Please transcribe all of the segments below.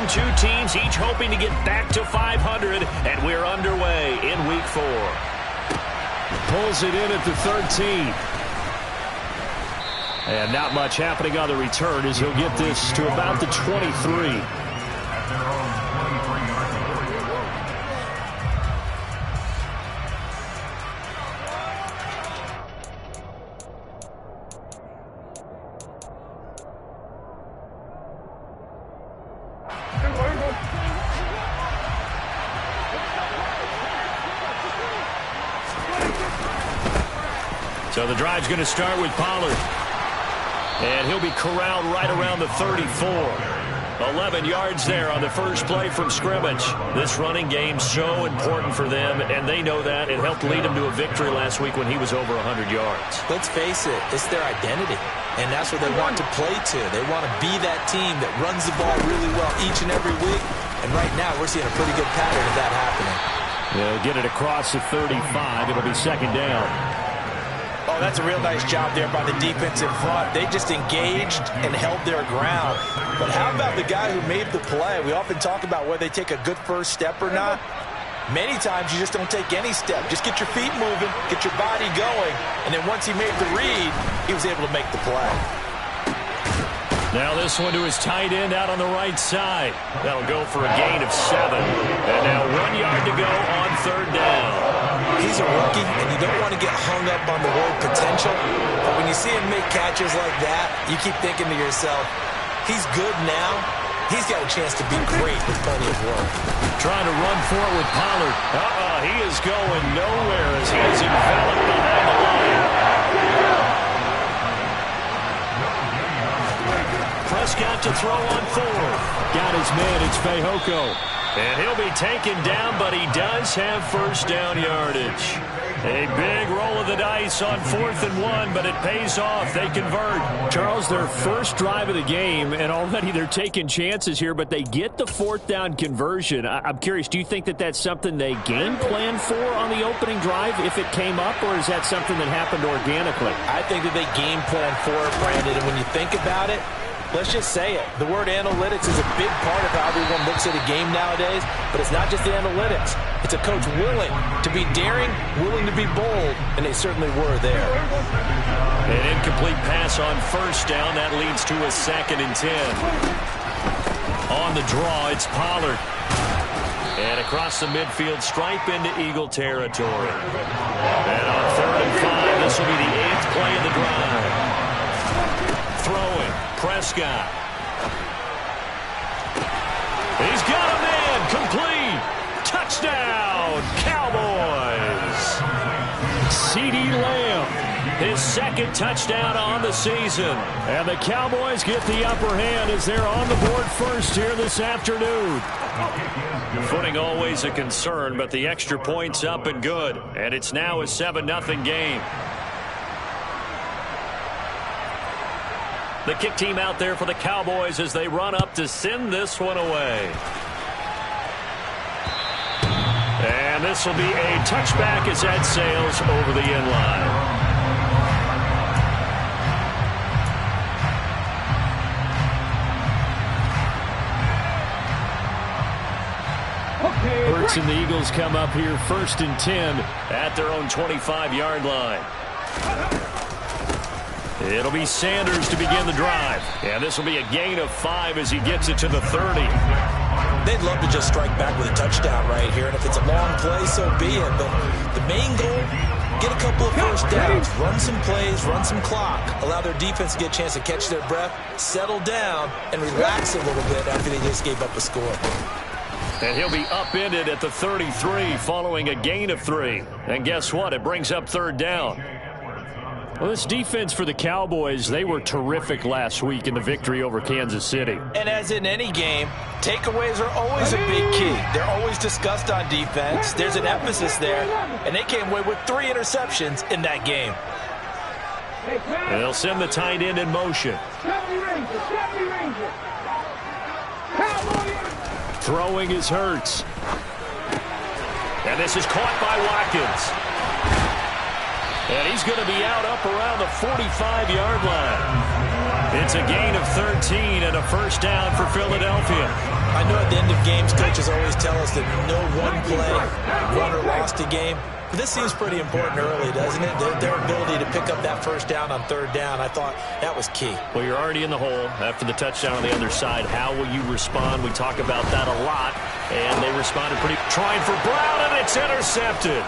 2 teams, each hoping to get back to 500, and we're underway in Week 4. Pulls it in at the 13. And not much happening on the return as he'll get this to about the 23. So the drive's going to start with Pollard. And he'll be corralled right around the 34. 11 yards there on the first play from scrimmage. This running game's so important for them, and they know that. It helped lead them to a victory last week when he was over 100 yards. Let's face it, it's their identity, and that's what they want to play to. They want to be that team that runs the ball really well each and every week, and right now we're seeing a pretty good pattern of that happening. They'll get it across the 35. It'll be second down. Oh, that's a real nice job there by the defense in front. They just engaged and held their ground. But how about the guy who made the play? We often talk about whether they take a good first step or not. Many times you just don't take any step. Just get your feet moving, get your body going, and then once he made the read, he was able to make the play. Now this one to his tight end out on the right side. That'll go for a gain of 7. And now 1 yard to go on third down. He's a rookie, and you don't want to get hung up on the word potential. But when you see him make catches like that, you keep thinking to yourself, he's good now. He's got a chance to be great with plenty of work. Trying to run for it with Pollard. He is going nowhere as he is enveloped behind the line. Prescott to throw on 4. Got his man. It's Fehoko. And he'll be taken down, but he does have first down yardage. A big roll of the dice on 4th and 1, but it pays off. They convert. Charles, their first drive of the game, and already they're taking chances here, but they get the 4th down conversion. I'm curious, do you think that that's something they game plan for on the opening drive if it came up, or is that something that happened organically? I think that they game plan for it, Brandon, and when you think about it, let's just say it. The word analytics is a big part of how everyone looks at a game nowadays, but it's not just the analytics. It's a coach willing to be daring, willing to be bold, and they certainly were there. An incomplete pass on first down. That leads to a 2nd and 10. On the draw, it's Pollard. And across the midfield stripe into Eagle territory. And on 3rd and 5, this will be the 8th play of the drive. Throwing. Prescott. He's got a man. Complete. Touchdown. Cowboys. CeeDee Lamb. His 2nd touchdown on the season. And the Cowboys get the upper hand as they're on the board first here this afternoon. Footing always a concern, but the extra point's up and good. And it's now a 7-0 game. The kick team out there for the Cowboys as they run up to send this one away. And this will be a touchback as that sails over the end line. Hurts and the Eagles come up here 1st and 10 at their own 25-yard line. It'll be Sanders to begin the drive. And this will be a gain of 5 as he gets it to the 30. They'd love to just strike back with a touchdown right here. And if it's a long play, so be it. But the main goal, get a couple of first downs, run some plays, run some clock, allow their defense to get a chance to catch their breath, settle down, and relax a little bit after they just gave up a score. And he'll be upended at the 33 following a gain of 3. And guess what? It brings up 3rd down. Well, this defense for the Cowboys, they were terrific last week in the victory over Kansas City. And as in any game, takeaways are always a big key. They're always discussed on defense. There's an emphasis there, and they came away with 3 interceptions in that game. And they'll send the tight end in motion. Throwing is Hurts. And this is caught by Watkins. And he's going to be out up around the 45-yard line. It's a gain of 13 and a first down for Philadelphia. I know at the end of games, coaches always tell us that no one play won or lost a game. But this seems pretty important early, doesn't it? Their ability to pick up that first down on third down, I thought that was key. Well, you're already in the hole after the touchdown on the other side. How will you respond? We talk about that a lot, and they responded pretty. Trying for Brown, and it's intercepted.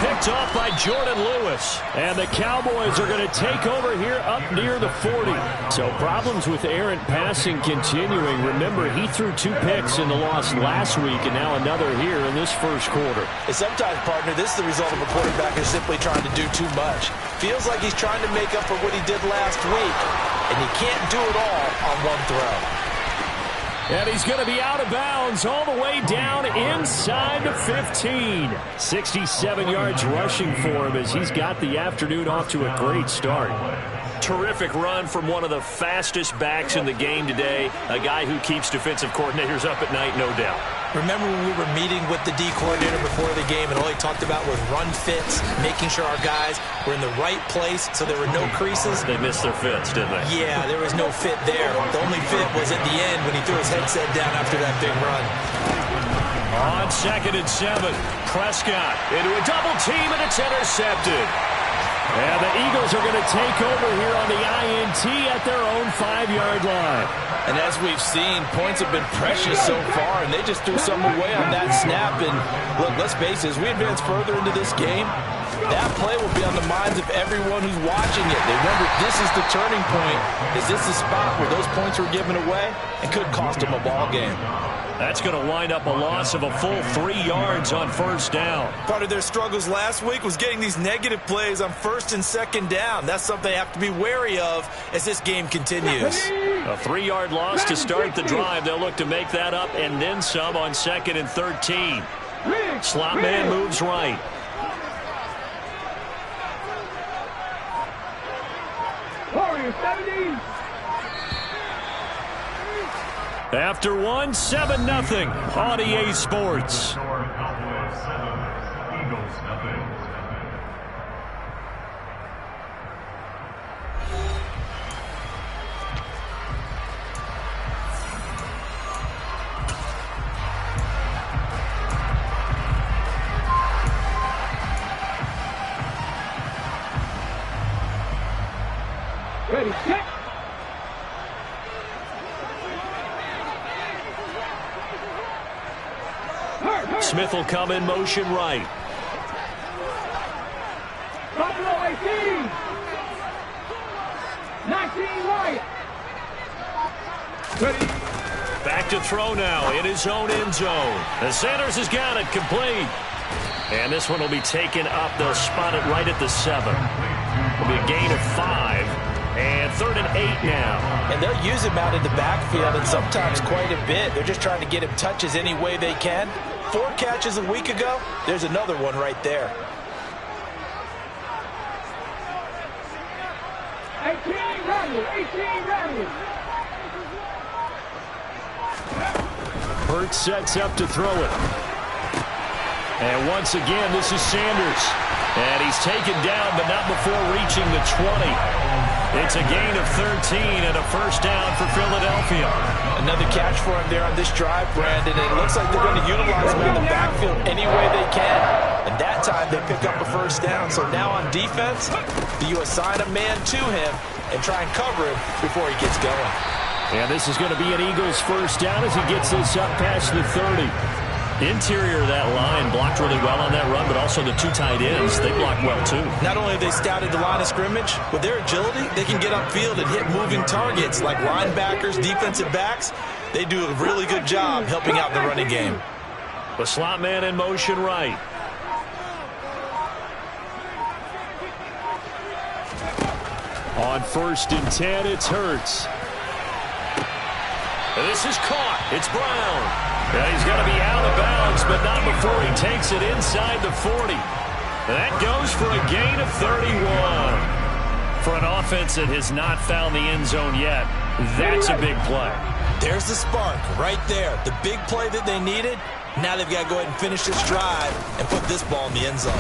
Picked off by Jordan Lewis. And the Cowboys are going to take over here up near the 40. So problems with errant passing continuing. Remember, he threw 2 picks in the loss last week, and now another here in this first quarter. And sometimes, partner, this is the result of a quarterback who's simply trying to do too much. Feels like he's trying to make up for what he did last week, and he can't do it all on one throw. And he's going to be out of bounds all the way down inside the 15. 67 yards rushing for him as he's got the afternoon off to a great start. Terrific run from one of the fastest backs in the game today. A guy who keeps defensive coordinators up at night, no doubt. Remember when we were meeting with the D coordinator before the game, and all he talked about was run fits, making sure our guys were in the right place so there were no creases? They missed their fits, didn't they? Yeah, there was no fit there. The only fit was at the end when he threw his headset down after that big run. On 2nd and 7, Prescott into a double team, and it's intercepted. And the Eagles are going to take over here on the INT at their own 5-yard line. And as we've seen, points have been precious so far, and they just threw something away on that snap. And look, let's face it, as we advance further into this game, that play will be on the minds of everyone who's watching it. They wonder, this is the turning point. Is this the spot where those points were given away and could cost them a ball game? That's going to wind up a loss of a full 3 yards on first down. Part of their struggles last week was getting these negative plays on 1st and 2nd down. That's something they have to be wary of as this game continues. A 3-yard loss to start the drive. They'll look to make that up and then some on 2nd and 13. Slot man moves right. After 1, 7-0 on EA Sports. Ready, set. Smith will come in motion right. Buffalo 18. 19 right. Ready. Back to throw now in his own end zone. And Sanders has got it complete. And this one will be taken up. They'll spot it right at the 7. It'll be a gain of 5. And 3rd and 8 now. And they'll use him out in the backfield, and sometimes quite a bit. They're just trying to get him touches any way they can. 4 catches a week ago. There's another one right there. 18 ready. Hurts sets up to throw it. And once again, this is Sanders. And he's taken down, but not before reaching the 20. It's a gain of 13 and a first down for Philadelphia. Another catch for him there on this drive, Brandon. And it looks like they're going to utilize him in the backfield any way they can. And that time they pick up a first down. So now on defense, do you assign a man to him and try and cover him before he gets going? And this is going to be an Eagles first down as he gets this up past the 30. Interior of that line blocked really well on that run, but also the 2 tight ends, they blocked well too. Not only have they scouted the line of scrimmage, with their agility, they can get upfield and hit moving targets like linebackers, defensive backs. They do a really good job helping out the running game. The slot man in motion right. On 1st and 10, it's Hurts. This is caught. It's Brown. Yeah, he's going to be out of bounds, but not before he takes it inside the 40. That goes for a gain of 31. For an offense that has not found the end zone yet, that's a big play. There's the spark right there. The big play that they needed. Now they've got to go ahead and finish this drive and put this ball in the end zone.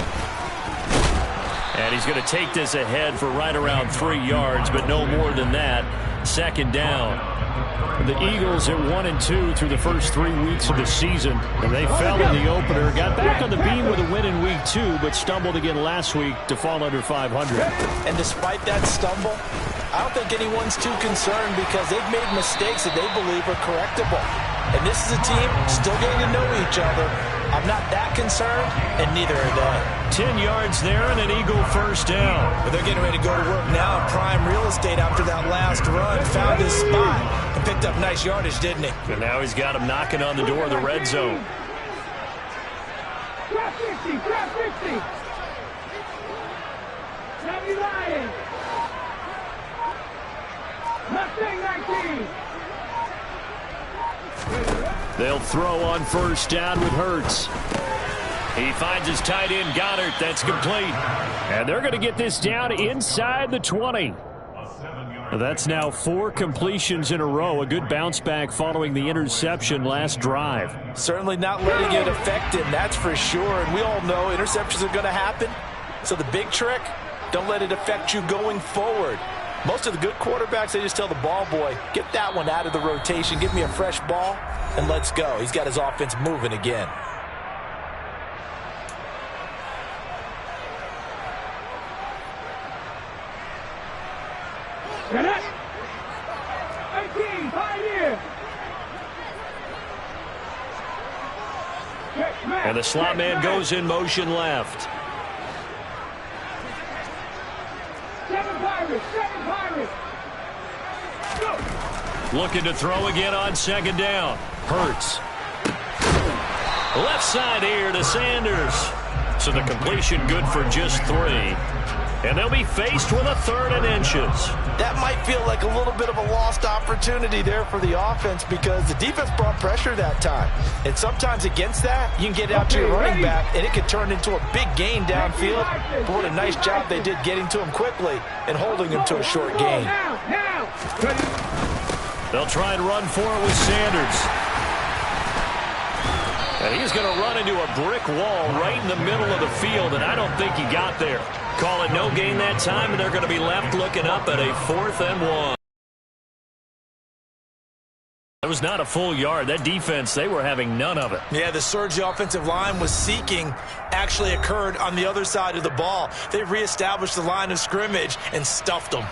And he's going to take this ahead for right around 3 yards, but no more than that. Second down. The Eagles at 1-2 through the first 3 weeks of the season. And they fell in the opener. Got back on the beam with a win in week 2, but stumbled again last week to fall under 500. And despite that stumble, I don't think anyone's too concerned because they've made mistakes that they believe are correctable. And this is a team still getting to know each other. I'm not that concerned, and neither are they. 10 yards there and an Eagle first down. But they're getting ready to go to work now in prime real estate after that last run. Found his spot and picked up nice yardage, didn't he? And now he's got him knocking on the door of the red zone. Drop 50, drop 50. Heavy Lions. Mustang 19. They'll throw on first down with Hurts. He finds his tight end, Goddard. That's complete. And they're going to get this down inside the 20. That's now 4 completions in a row. A good bounce back following the interception last drive. Certainly not letting it affect him, that's for sure. And we all know interceptions are going to happen. So the big trick, don't let it affect you going forward. Most of the good quarterbacks, they just tell the ball boy, get that one out of the rotation, give me a fresh ball, and let's go. He's got his offense moving again. Get it. 18, Pioneer. And the slot man goes in motion left. 7 Pirates, 7 Pirates. Go. Looking to throw again on second down. Hurts. Left side here to Sanders. So the completion good for just 3. And they'll be faced with a 3rd and inches. That might feel like a little bit of a lost opportunity there for the offense because the defense brought pressure that time. And sometimes against that, you can get out to your running back, and it could turn into a big gain downfield. But what a nice job they did getting to him quickly and holding him to a short gain. Now. They'll try and run for it with Sanders. And he's going to run into a brick wall right in the middle of the field, and I don't think he got there. Call it no gain that time, and they're going to be left looking up at a 4th and 1. That was not a full yard. That defense, they were having none of it. Yeah, the surge the offensive line was seeking actually occurred on the other side of the ball. They reestablished the line of scrimmage and stuffed them.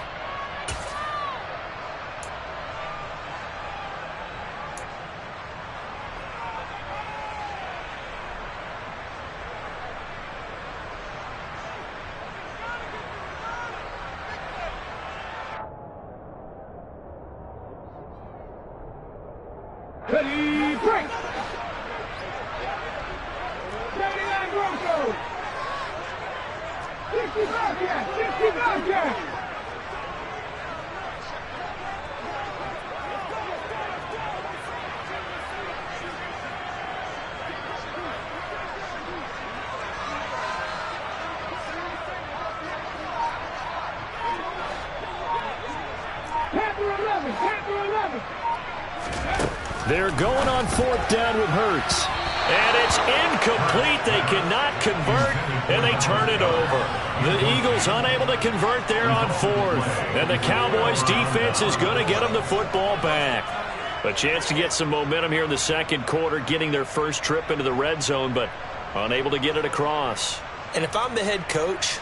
Ready, break. 79 Broncos. 60 Bobcats, 60 Bobcats. Panther 11, Panther 11. They're going on 4th down with Hurts. And it's incomplete. They cannot convert, and they turn it over. The Eagles unable to convert there on 4th. And the Cowboys' defense is going to get them the football back. A chance to get some momentum here in the second quarter, getting their first trip into the red zone, but unable to get it across. And if I'm the head coach,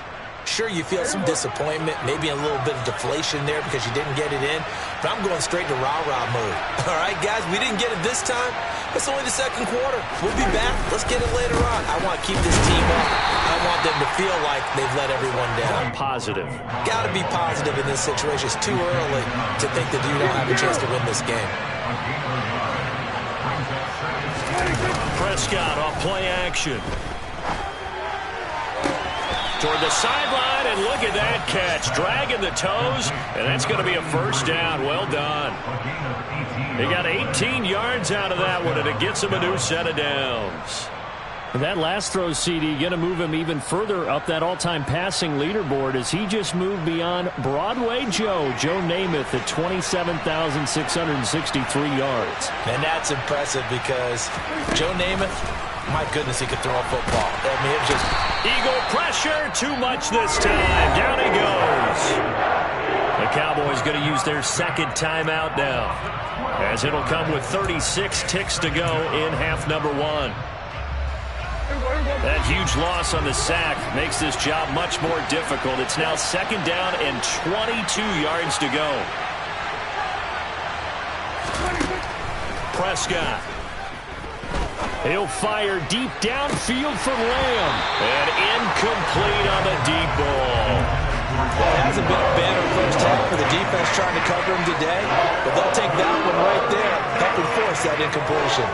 sure, you feel some disappointment, maybe a little bit of deflation there because you didn't get it in, but I'm going straight to rah-rah mode. All right, guys, we didn't get it this time. It's only the second quarter. We'll be back. Let's get it later on. I want to keep this team up. I want them to feel like they've let everyone down. Positive. Got to be positive in this situation. It's too early to think that you don't have a chance to win this game. Prescott off play action. Toward the sideline, and look at that catch. Dragging the toes, and that's going to be a first down. Well done. They got 18 yards out of that one, and it gets them a new set of downs. That last throw, CD, going to move him even further up that all-time passing leaderboard as he just moved beyond Broadway Joe Namath at 27,663 yards. And that's impressive because Joe Namath, my goodness, he could throw a football. I mean, it was just... Eagle pressure, too much this time. Down he goes. The Cowboys going to use their second timeout now, as it'll come with 36 ticks to go in half number one. That huge loss on the sack makes this job much more difficult. It's now second down and 22 yards to go. Prescott. He'll fire deep downfield for Lamb. And incomplete on the deep ball. Well, it hasn't been a banner first half for the defense trying to cover him today, but they'll take that one right there, helping force that incompletion.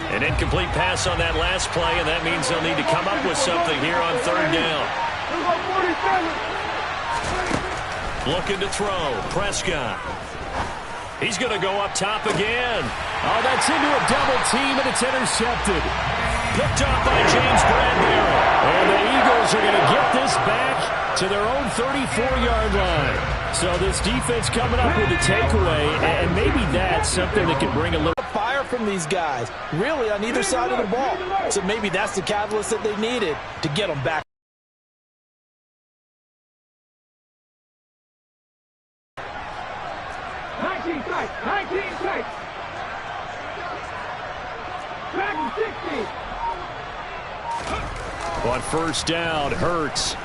An incomplete pass on that last play, and that means they'll need to come up with something here on third down. Looking to throw. Prescott. He's going to go up top again. Oh, that's into a double team, and it's intercepted. Picked off by James Bradbury. And the Eagles are going to get this back to their own 34-yard line. So this defense coming up with a takeaway, and maybe that's something that can bring a little fire from these guys, really on either side of the ball. So maybe that's the catalyst that they needed to get them back. On first down, Hurts.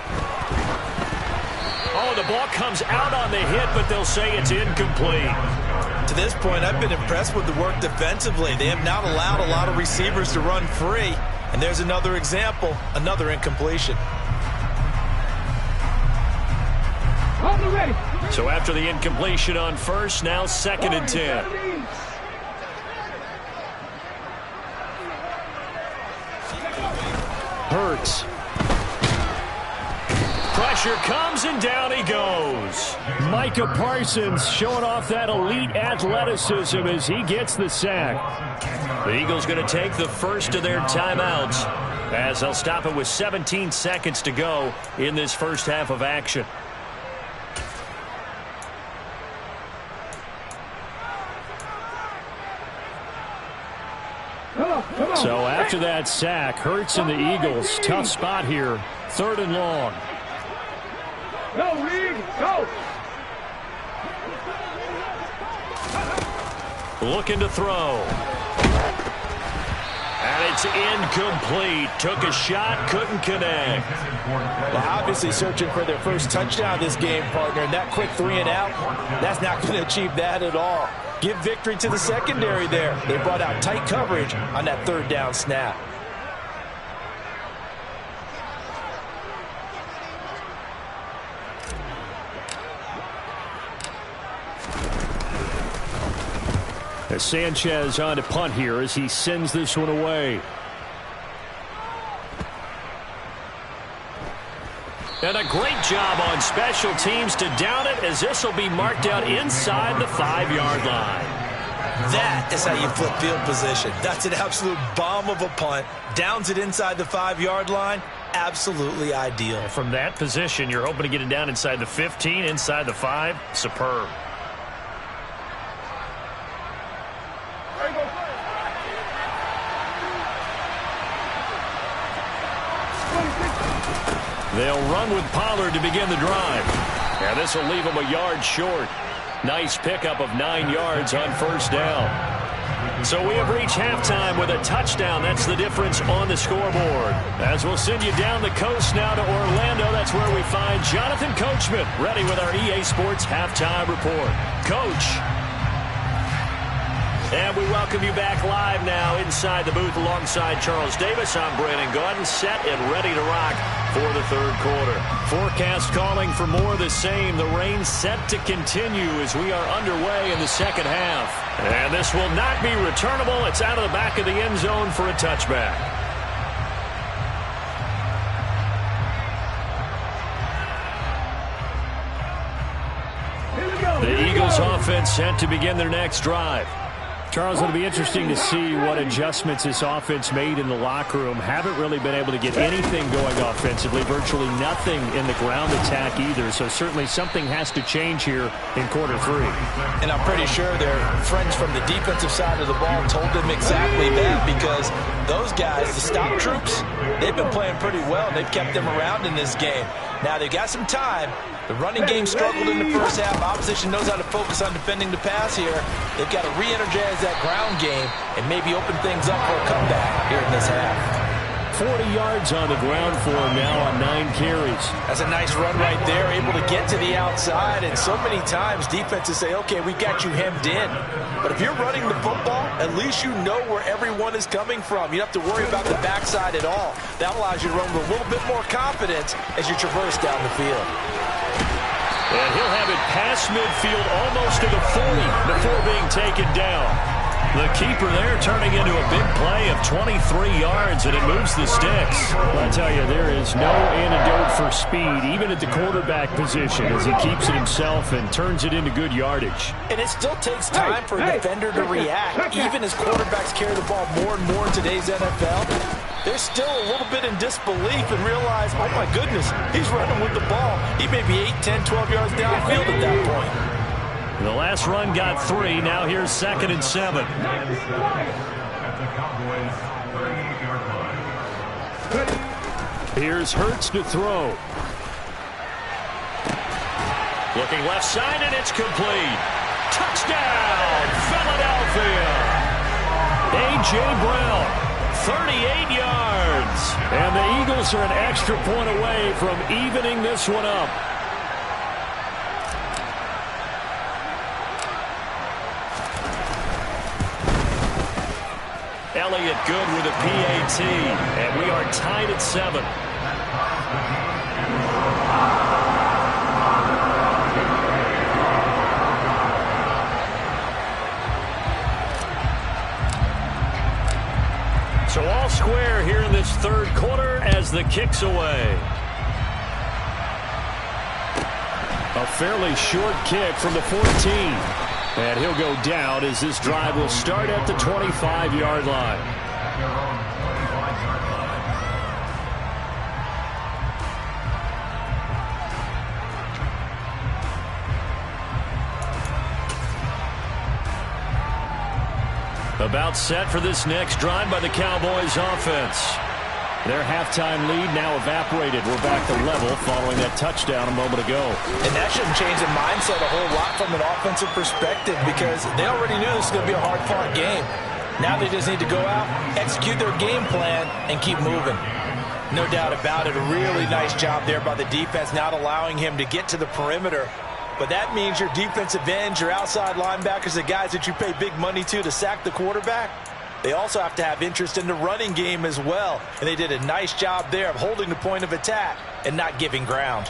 Oh, the ball comes out on the hit, but they'll say it's incomplete. To this point, I've been impressed with the work defensively. They have not allowed a lot of receivers to run free. And there's another example, another incompletion. So after the incompletion on first, now second and 10. Hurts. Pressure comes, and down he goes. Micah Parsons showing off that elite athleticism as he gets the sack. The Eagles going to take the first of their timeouts, as they'll stop it with 17 seconds to go in this first half of action. So after that sack, Hurts and the Eagles, tough spot here, third and long. Go, Reed, go! Looking to throw. And it's incomplete. Took a shot, couldn't connect. Well, obviously searching for their first touchdown this game, partner, and that quick 3 and out, that's not going to achieve that at all. Give victory to the secondary there. They brought out tight coverage on that third down snap. As Sanchez on to punt here as he sends this one away. And a great job on special teams to down it, as this will be marked out inside the 5-yard line. That is how you flip field position. That's an absolute bomb of a punt. Downs it inside the 5-yard line. Absolutely ideal. From that position, you're hoping to get it down inside the 15, inside the 5. Superb. They'll run with Pollard to begin the drive. And this will leave them a yard short. Nice pickup of 9 yards on first down. So we have reached halftime with a touchdown. That's the difference on the scoreboard. As we'll send you down the coast now to Orlando, that's where we find Jonathan Coachman ready with our EA Sports Halftime Report. Coach. And we welcome you back live now inside the booth alongside Charles Davis. I'm Brandon Gaudin, set and ready to rock for the third quarter. Forecast calling for more of the same. The rain set to continue as we are underway in the second half. And this will not be returnable. It's out of the back of the end zone for a touchback. The Eagles offense set to begin their next drive. Charles, it'll be interesting to see what adjustments this offense made in the locker room. Haven't really been able to get anything going offensively, virtually nothing in the ground attack either. So certainly something has to change here in quarter 3. And I'm pretty sure their friends from the defensive side of the ball told them exactly that, because those guys, the stop troops, they've been playing pretty well. They've kept them around in this game. Now they've got some time. The running game struggled in the first half. Opposition knows how to focus on defending the pass here. They've got to re-energize that ground game and maybe open things up for a comeback here in this half. 40 yards on the ground for him now on 9 carries. That's a nice run right there, able to get to the outside. And so many times defenses say, okay, we got you hemmed in. But if you're running the football, at least you know where everyone is coming from. You don't have to worry about the backside at all. That allows you to run with a little bit more confidence as you traverse down the field. And he'll have it past midfield almost to the 40 before being taken down. The keeper there turning into a big play of 23 yards, and it moves the sticks. I tell you, there is no antidote for speed, even at the quarterback position, as he keeps it himself and turns it into good yardage. And it still takes time for a defender to react. Even as quarterbacks carry the ball more and more in today's NFL, they're still a little bit in disbelief and realize, oh my goodness, he's running with the ball. He may be 8, 10, 12 yards downfield at that point. The last run got 3. Now here's 2nd and 7. Here's Hurts to throw. Looking left side, and it's complete. Touchdown, Philadelphia. A.J. Brown, 38 yards. And the Eagles are an extra point away from evening this one up. Elliott good with a PAT, and we are tied at 7. So all square here in this third quarter as the kick's away. A fairly short kick from the 14. And he'll go down as this drive will start at the 25-yard line. About set for this next drive by the Cowboys offense. Their halftime lead now evaporated. We're back to level following that touchdown a moment ago. And that shouldn't change the mindset a whole lot from an offensive perspective, because they already knew this was going to be a hard-fought game. Now they just need to go out, execute their game plan, and keep moving. No doubt about it, a really nice job there by the defense, not allowing him to get to the perimeter. But that means your defensive ends, your outside linebackers, the guys that you pay big money to sack the quarterback, they also have to have interest in the running game as well. And they did a nice job there of holding the point of attack and not giving ground.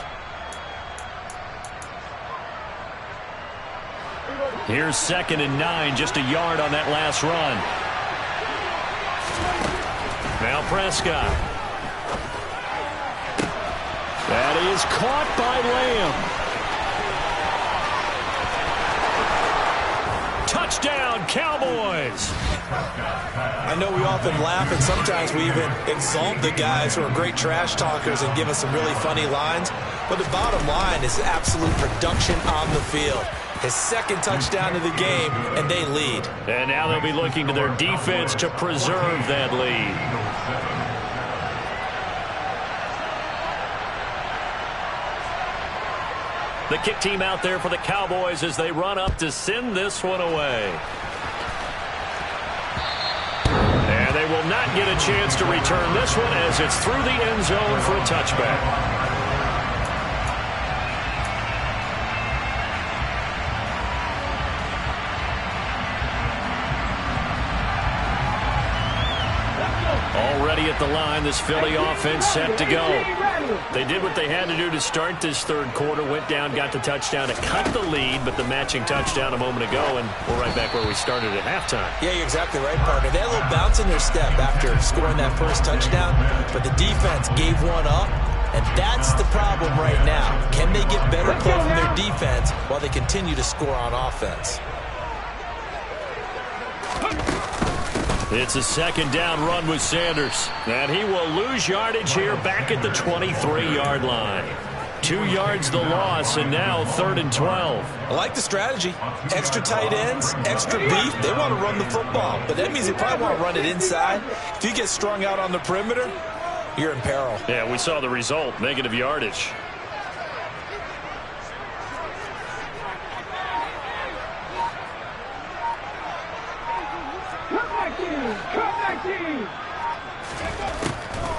Here's 2nd and 9, just a yard on that last run. Now Prescott. That is caught by Lamb. Touchdown, Cowboys. I know we often laugh, and sometimes we even exalt the guys who are great trash talkers and give us some really funny lines. But the bottom line is absolute production on the field. His 2nd touchdown of the game, and they lead. And now they'll be looking to their defense to preserve that lead. The kick team out there for the Cowboys as they run up to send this one away. And they will not get a chance to return this one as it's through the end zone for a touchback. Already at the line, this Philly offense set to go. They did what they had to do to start this third quarter, went down, got the touchdown to cut the lead, but the matching touchdown a moment ago, and we're right back where we started at halftime. Yeah, you're exactly right, partner. They had a little bounce in their step after scoring that first touchdown, but the defense gave one up, and that's the problem right now. Can they get better play from their defense while they continue to score on offense? It's a second down run with Sanders. And he will lose yardage here back at the 23-yard line. 2 yards the loss, and now 3rd and 12. I like the strategy. Extra tight ends, extra beef. They want to run the football, but that means they probably want to run it inside. If you get strung out on the perimeter, you're in peril. Yeah, we saw the result, negative yardage.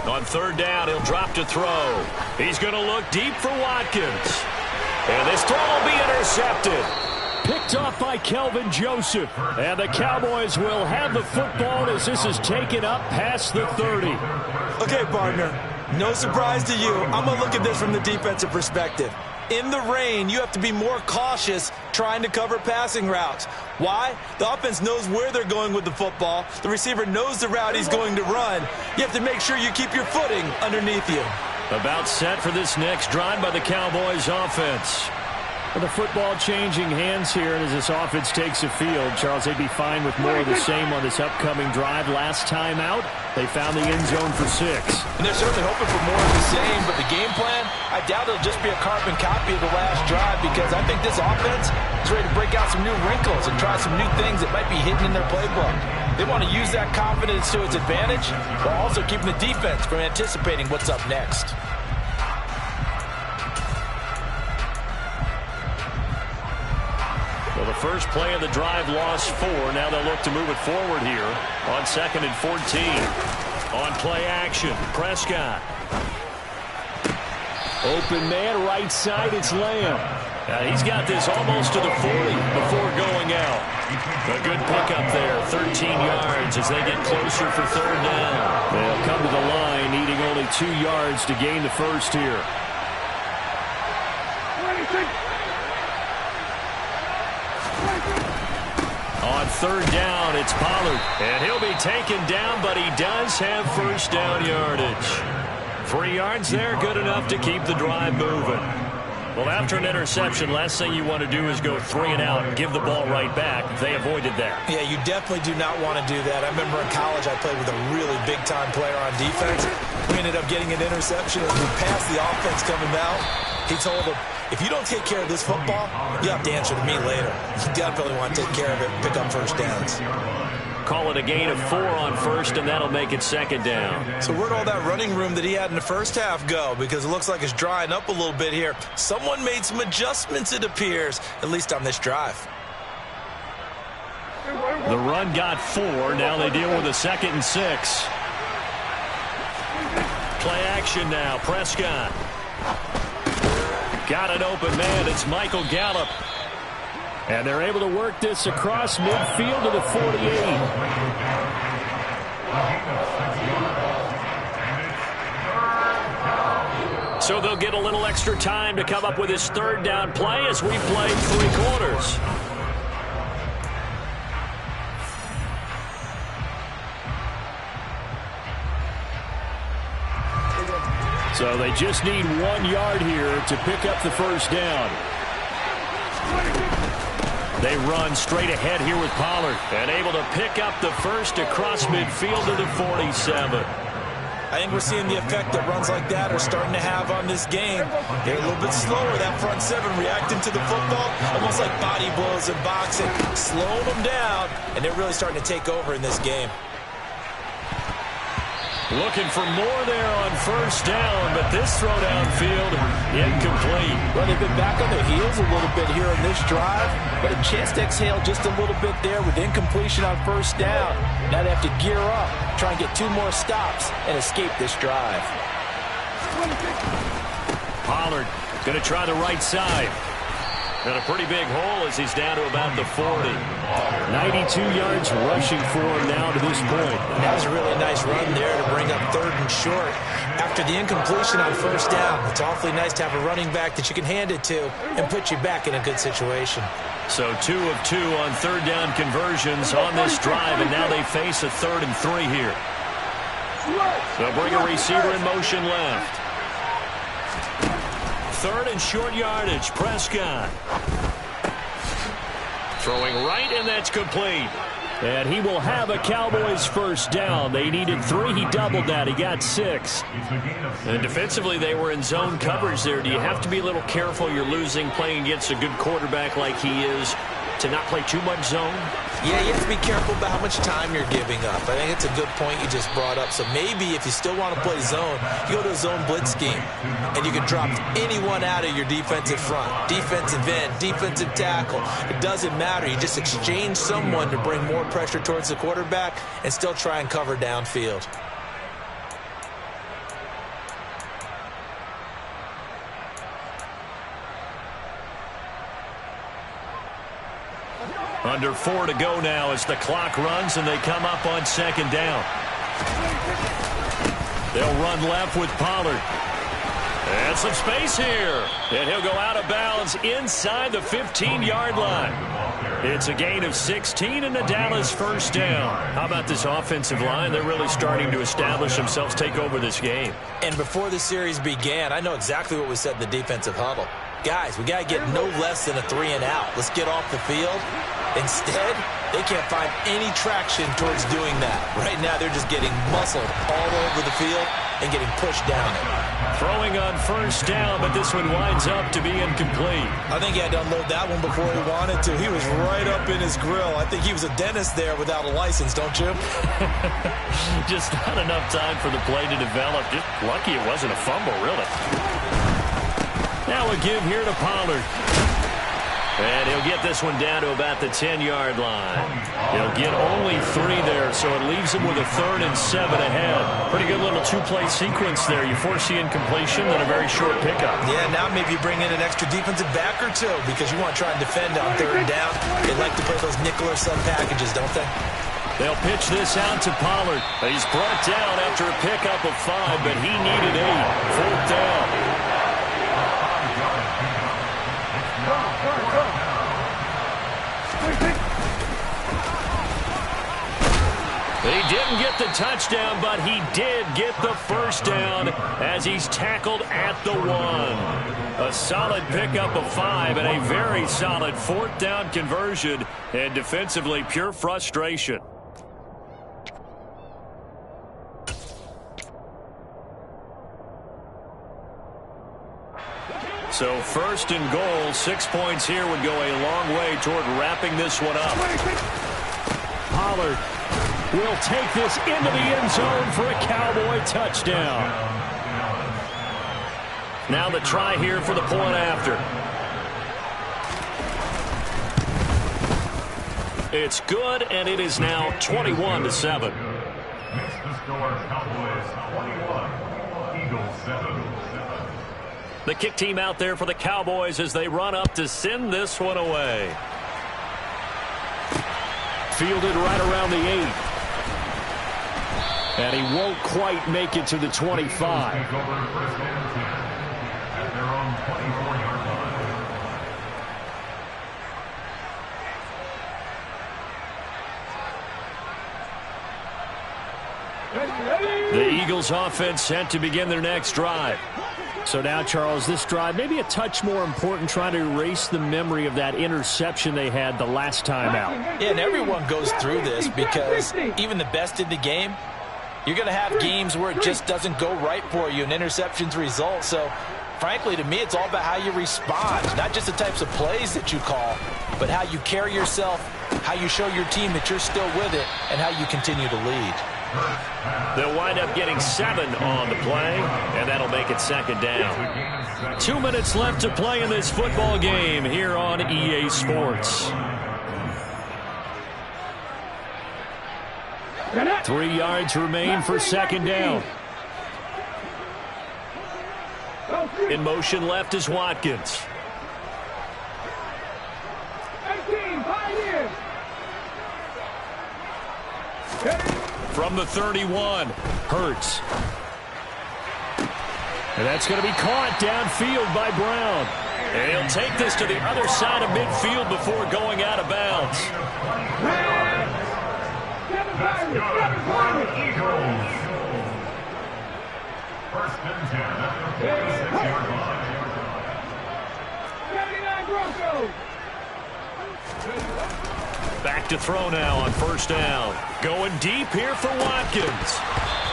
On 3rd down, he'll drop to throw. He's going to look deep for Watkins. And this throw will be intercepted. Picked off by Kelvin Joseph. And the Cowboys will have the football as this is taken up past the 30. Okay, partner, no surprise to you. I'm going to look at this from the defensive perspective. In the rain, you have to be more cautious trying to cover passing routes. Why? The offense knows where they're going with the football. The receiver knows the route he's going to run. You have to make sure you keep your footing underneath you. About set for this next drive by the Cowboys offense. Well, the football changing hands here as this offense takes the field. Charles, they'd be fine with more of the same on this upcoming drive. Last time out, they found the end zone for 6. And they're certainly hoping for more of the same, but the game plan, I doubt it'll just be a carbon copy of the last drive, because I think this offense is ready to break out some new wrinkles and try some new things that might be hidden in their playbook. They want to use that confidence to its advantage while also keeping the defense from anticipating what's up next. Well, the first play of the drive lost 4. Now they'll look to move it forward here on 2nd and 14. On play action, Prescott. Open man, right side, it's Lamb. He's got this almost to the 40 before going out. A good pickup there, 13 yards as they get closer for 3rd down. They'll come to the line, needing only 2 yards to gain the first here. On 3rd down, it's Pollard. And he'll be taken down, but he does have first down yardage. 3 yards there, good enough to keep the drive moving. Well, after an interception, last thing you want to do is go 3 and out and give the ball right back. They avoided that. Yeah, you definitely do not want to do that. I remember in college I played with a really big-time player on defense. We ended up getting an interception as we passed the offense coming out. He told him, if you don't take care of this football, you have to answer to me later. You definitely want to take care of it and pick up first downs. Call it a gain of 4 on 1st, and that'll make it 2nd down. So where'd all that running room that he had in the first half go? Because it looks like it's drying up a little bit here. Someone made some adjustments, it appears, at least on this drive. The run got 4. Now they deal with a 2nd and 6. Play action now. Prescott. Got an open man. It's Michael Gallup. And they're able to work this across midfield to the 48. So they'll get a little extra time to come up with his 3rd down play as we played 3 quarters. So they just need 1 yard here to pick up the first down. They run straight ahead here with Pollard and able to pick up the first across midfield to the 47. I think we're seeing the effect that runs like that are starting to have on this game. They're a little bit slower, that front 7 reacting to the football, almost like body blows in boxing, slowing them down, and they're really starting to take over in this game. Looking for more there on 1st down, but this throw downfield incomplete. Well, they've been back on their heels a little bit here in this drive, but a chance to exhale just a little bit there with incompletion on 1st down. Now they have to gear up, try and get 2 more stops, and escape this drive. Pollard going to try the right side. Got a pretty big hole as he's down to about the 40. 92 yards rushing for him now to this point. That was a really nice run there to bring up 3rd and short. After the incompletion on 1st down, it's awfully nice to have a running back that you can hand it to and put you back in a good situation. So 2 of 2 on 3rd down conversions on this drive, and now they face a 3rd and 3 here. They'll bring a receiver in motion left. 3rd and short yardage, Prescott. Throwing right, and that's complete. And he will have a Cowboys first down. They needed 3. He doubled that. He got 6. And defensively, they were in zone coverage there. Do you have to be a little careful? You're losing playing against a good quarterback like he is to not play too much zone? Yeah, you have to be careful about how much time you're giving up. I think it's a good point you just brought up. So maybe if you still want to play zone, you go to a zone blitz scheme, and you can drop anyone out of your defensive front, defensive end, defensive tackle. It doesn't matter. You just exchange someone to bring more pressure towards the quarterback and still try and cover downfield. Under 4 to go now as the clock runs and they come up on second down. They'll run left with Pollard. And some space here. And he'll go out of bounds inside the 15-yard line. It's a gain of 16 and a Dallas first down. How about this offensive line? They're really starting to establish themselves, take over this game. And before the series began, I know exactly what we said in the defensive huddle. Guys, we got to get no less than a 3 and out. Let's get off the field. Instead, they can't find any traction towards doing that. Right now, they're just getting muscled all over the field and getting pushed down it. Throwing on first down, but this one winds up to be incomplete. I think he had to unload that one before he wanted to. He was right up in his grill. I think he was a dentist there without a license, don't you? Just not enough time for the play to develop. Just lucky it wasn't a fumble, really. Now a give here to Pollard. And he'll get this one down to about the 10-yard line. He'll get only 3 there, so it leaves him with a 3rd and 7 ahead. Pretty good little 2-play sequence there. You force the incompletion, then a very short pickup. Yeah, now maybe you bring in an extra defensive back or 2 because you want to try and defend on 3rd down. They like to play those nickel or sub packages, don't they? They'll pitch this out to Pollard. He's brought down after a pickup of 5, but he needed 8. 4th down. He didn't get the touchdown, but he did get the first down as he's tackled at the 1. A solid pickup of 5 and a very solid 4th down conversion, and defensively pure frustration. So 1st and goal, 6 points here would go a long way toward wrapping this one up. Pollard will take this into the end zone for a Cowboy touchdown. Now the try here for the point after. It's good, and it is now 21-7. The kick team out there for the Cowboys as they run up to send this one away. Fielded right around the 8. And he won't quite make it to the 25. The Eagles offense set to begin their next drive. So now, Charles, this drive may be a touch more important, trying to erase the memory of that interception they had the last time out. Yeah, and everyone goes through this because even the best in the game, you're going to have games where it just doesn't go right for you and interceptions result. So, frankly, to me, it's all about how you respond, not just the types of plays that you call, but how you carry yourself, how you show your team that you're still with it, and how you continue to lead. They'll wind up getting 7 on the play, and that'll make it 2nd down. 2 minutes left to play in this football game here on EA Sports. 3 yards remain for 2nd down. In motion left is Watkins. From the 31, Hurts. And that's going to be caught downfield by Brown. And he'll take this to the other side of midfield before going out of bounds. First and 10 at the 46-yard line. 79 Broncos. Back to throw now on first down. Going deep here for Watkins.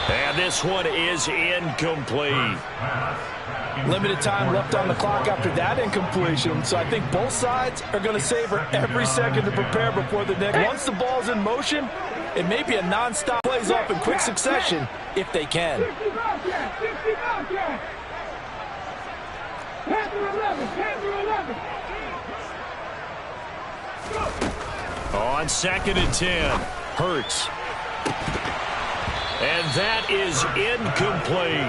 And this one is incomplete. Limited time left on the clock after that incompletion, so I think both sides are going to savor every second to prepare before the next. Once the ball's in motion, it may be a non-stop plays off in quick succession if they can. On 2nd and 10, Hurts. And that is incomplete.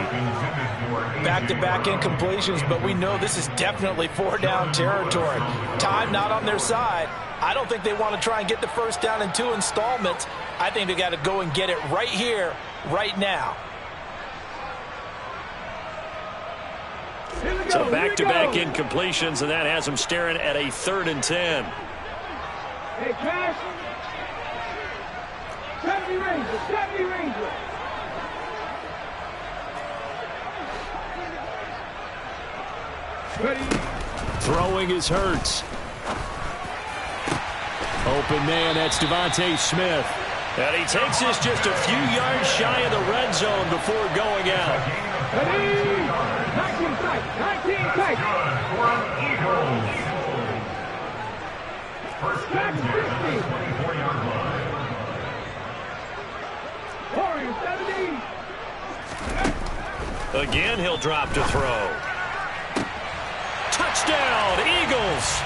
Back-to-back incompletions, but we know this is definitely 4-down territory. Time not on their side. I don't think they want to try and get the first down in 2 installments. I think they got to go and get it right here, right now. So back-to-back incompletions, and that has them staring at a 3rd and 10. Hey, Cash. 70 Ranger, 70 Ranger. Ready. Throwing is Hurts. Open man, that's Devontae Smith. And he takes this just a few yards shy of the red zone before going out. Ready. 19 tight, 19 tight. First down, 24-yard line. Again, he'll drop to throw. Touchdown, Eagles.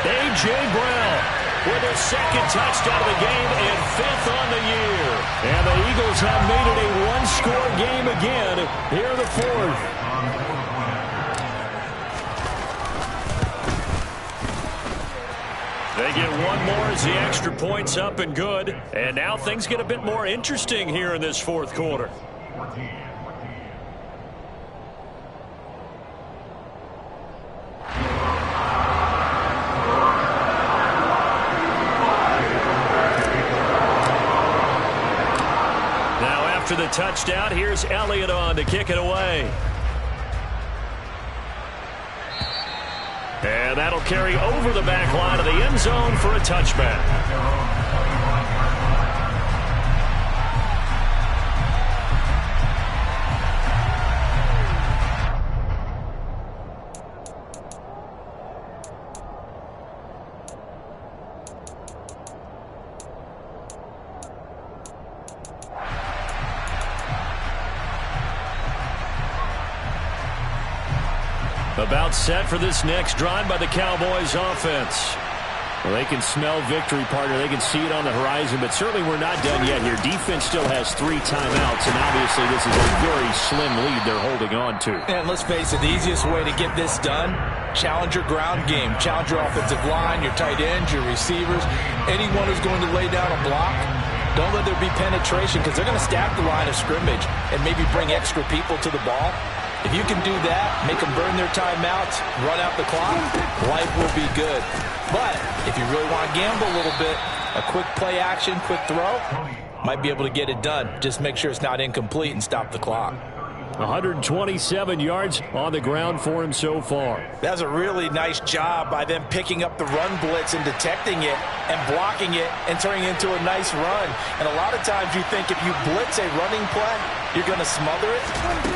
A.J. Brown with his 2nd touchdown of the game and 5th on the year. And the Eagles have made it a one-score game again here in the 4th. They get one more as the extra point's up and good. And now things get a bit more interesting here in this 4th quarter. Now after the touchdown, here's Elliott on to kick it away. And that'll carry over the back line of the end zone for a touchback. About set for this next drive by the Cowboys offense. Well, they can smell victory, partner. They can see it on the horizon, but certainly we're not done yet here. Defense still has 3 timeouts, and obviously this is a very slim lead they're holding on to. And let's face it, the easiest way to get this done, challenge your ground game. Challenge your offensive line, your tight ends, your receivers, anyone who's going to lay down a block. Don't let there be penetration because they're going to stack the line of scrimmage and maybe bring extra people to the ball. If you can do that, make them burn their timeouts, run out the clock, life will be good. But if you really want to gamble a little bit, a quick play action, quick throw, might be able to get it done. Just make sure it's not incomplete and stop the clock. 127 yards on the ground for him so far. That's a really nice job by them picking up the run blitz and detecting it and blocking it and turning it into a nice run. And a lot of times you think if you blitz a running play, you're going to smother it.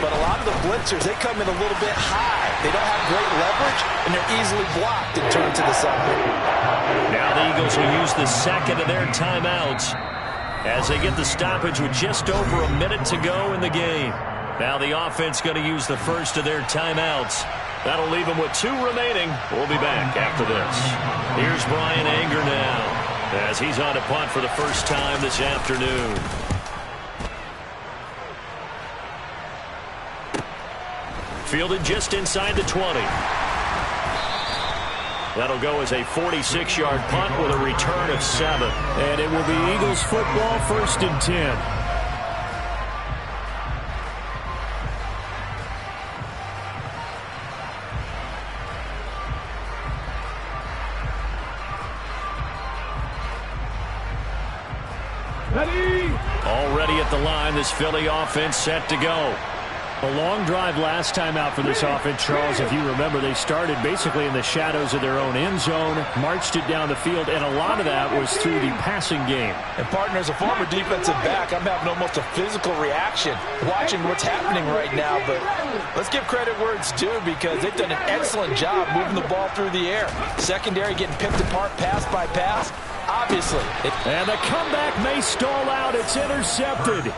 But a lot of the blitzers, they come in a little bit high. They don't have great leverage, and they're easily blocked and turned to the side. Now the Eagles will use the 2nd of their timeouts as they get the stoppage with just over a minute to go in the game. Now the offense going to use the 1st of their timeouts. That'll leave them with 2 remaining. We'll be back after this. Here's Brian Anger now as he's on a punt for the first time this afternoon. Fielded just inside the 20. That'll go as a 46-yard punt with a return of 7. And it will be Eagles football, 1st and 10. Ready. Already at the line, this Philly offense set to go. A long drive last time out for this offense, Charles. If you remember, they started basically in the shadows of their own end zone, marched it down the field, and a lot of that was through the passing game. And partner, as a former defensive back, I'm having almost a physical reaction watching what's happening right now. But let's give credit where it's due, because they've done an excellent job moving the ball through the air. Secondary getting picked apart pass by pass. Obviously. And the comeback may stall out. It's intercepted.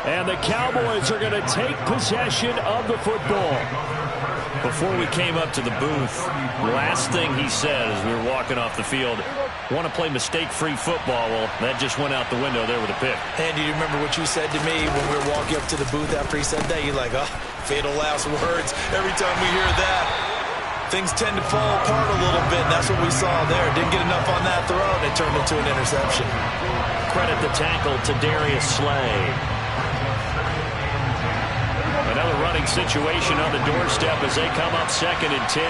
And the Cowboys are going to take possession of the football. Before we came up to the booth, last thing he said as we were walking off the field, want to play mistake-free football. Well, that just went out the window there with a pick. Andy, do you remember what you said to me when we were walking up to the booth after he said that? You're like, oh, fatal last words. Every time we hear that, things tend to fall apart a little bit, and that's what we saw there. Didn't get enough on that throw, and it turned into an interception. Credit the tackle to Darius Slay. Another running situation on the doorstep as they come up 2nd and 10.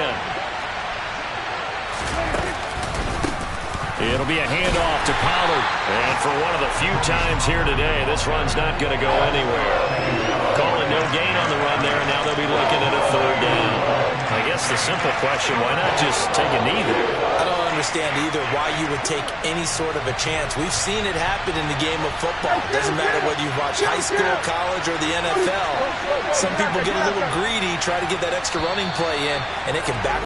It'll be a handoff to Pollard. And for one of the few times here today, this run's not going to go anywhere. Calling no gain on the run there, and now they'll be looking at a 3rd down. I guess the simple question, why not just take a knee there? I don't understand either why you would take any sort of a chance. We've seen it happen in the game of football. It doesn't matter whether you watch high school, college, or the NFL. Some people get a little greedy, try to get that extra running play in, and it can back